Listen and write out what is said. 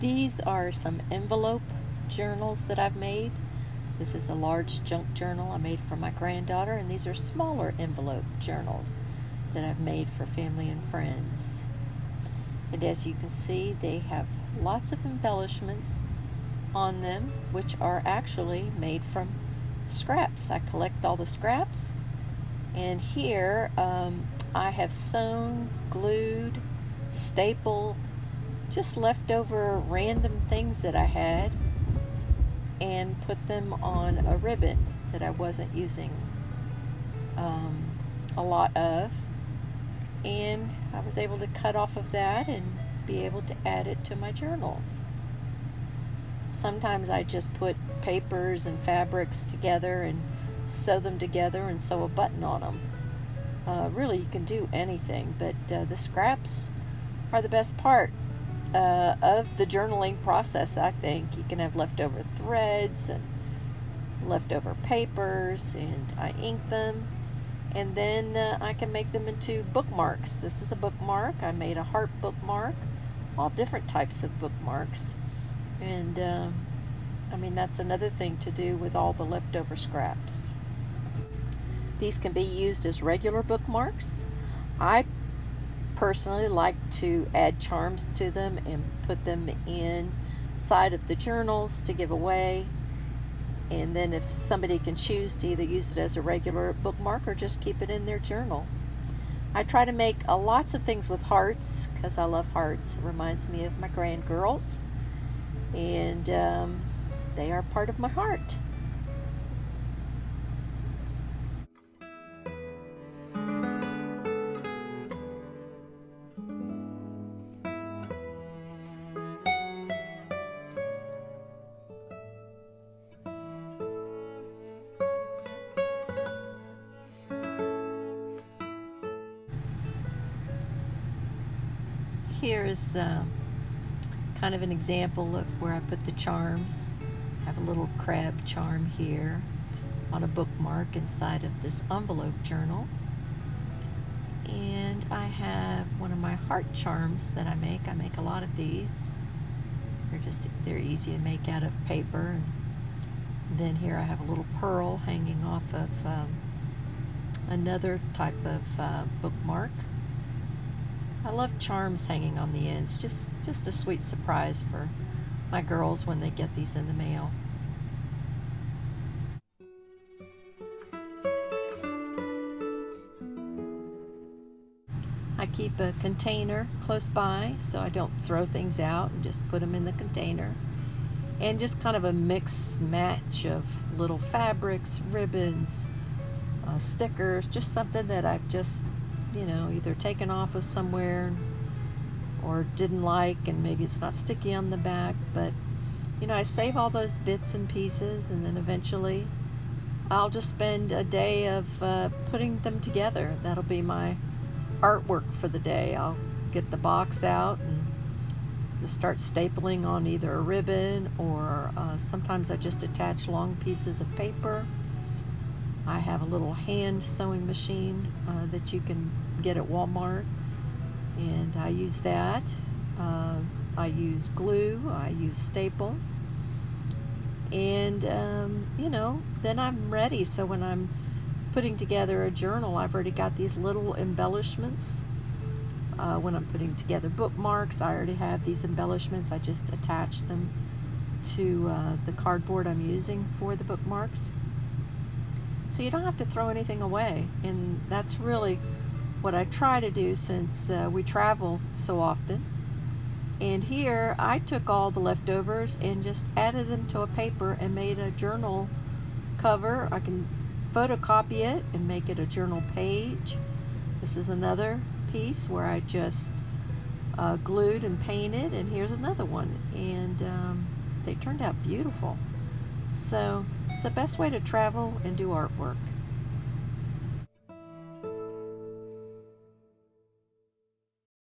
These are some envelope journals that I've made. This is a large junk journal I made for my granddaughter, and these are smaller envelope journals that I've made for family and friends. And as you can see, they have lots of embellishments on them, which are actually made from scraps. I collect all the scraps, and here I have sewn, glued, stapled, just leftover random things that I had, and put them on a ribbon that I wasn't using a lot of, and I was able to cut off of that and be able to add it to my journals. Sometimes I just put papers and fabrics together and sew them together and sew a button on them. Really, you can do anything, but the scraps are the best part of the journaling process, I think. You can have leftover threads and leftover papers, and I ink them, and then I can make them into bookmarks. This is a bookmark. I made a heart bookmark, all different types of bookmarks, and I mean, that's another thing to do with all the leftover scraps. These can be used as regular bookmarks. I personally like to add charms to them and put them inside of the journals to give away, and then if somebody can choose to either use it as a regular bookmark or just keep it in their journal. I try to make lots of things with hearts because I love hearts. It reminds me of my grandgirls, and they are part of my heart. Here is kind of an example of where I put the charms. I have a little crab charm here on a bookmark inside of this envelope journal. And I have one of my heart charms that I make. I make a lot of these. They're easy to make out of paper. And then here I have a little pearl hanging off of another type of bookmark. I love charms hanging on the ends. Just a sweet surprise for my girls when they get these in the mail. I keep a container close by so I don't throw things out, and just put them in the container. And just kind of a mix match of little fabrics, ribbons, stickers, just something that I've just either taken off of somewhere or didn't like, and maybe it's not sticky on the back, but I save all those bits and pieces, and then eventually I'll just spend a day of putting them together. That'll be my artwork for the day. I'll get the box out and just start stapling on either a ribbon, or sometimes I just attach long pieces of paper. I have a little hand sewing machine that you can get at Walmart, and I use that. I use glue, I use staples, and then I'm ready. So when I'm putting together a journal, I've already got these little embellishments. When I'm putting together bookmarks, I already have these embellishments. I just attach them to the cardboard I'm using for the bookmarks. So you don't have to throw anything away, and that's really what I try to do since we travel so often. And here I took all the leftovers and just added them to a paper and made a journal cover. I can photocopy it and make it a journal page. This is another piece where I just glued and painted, and here's another one, and they turned out beautiful. So it's the best way to travel and do artwork.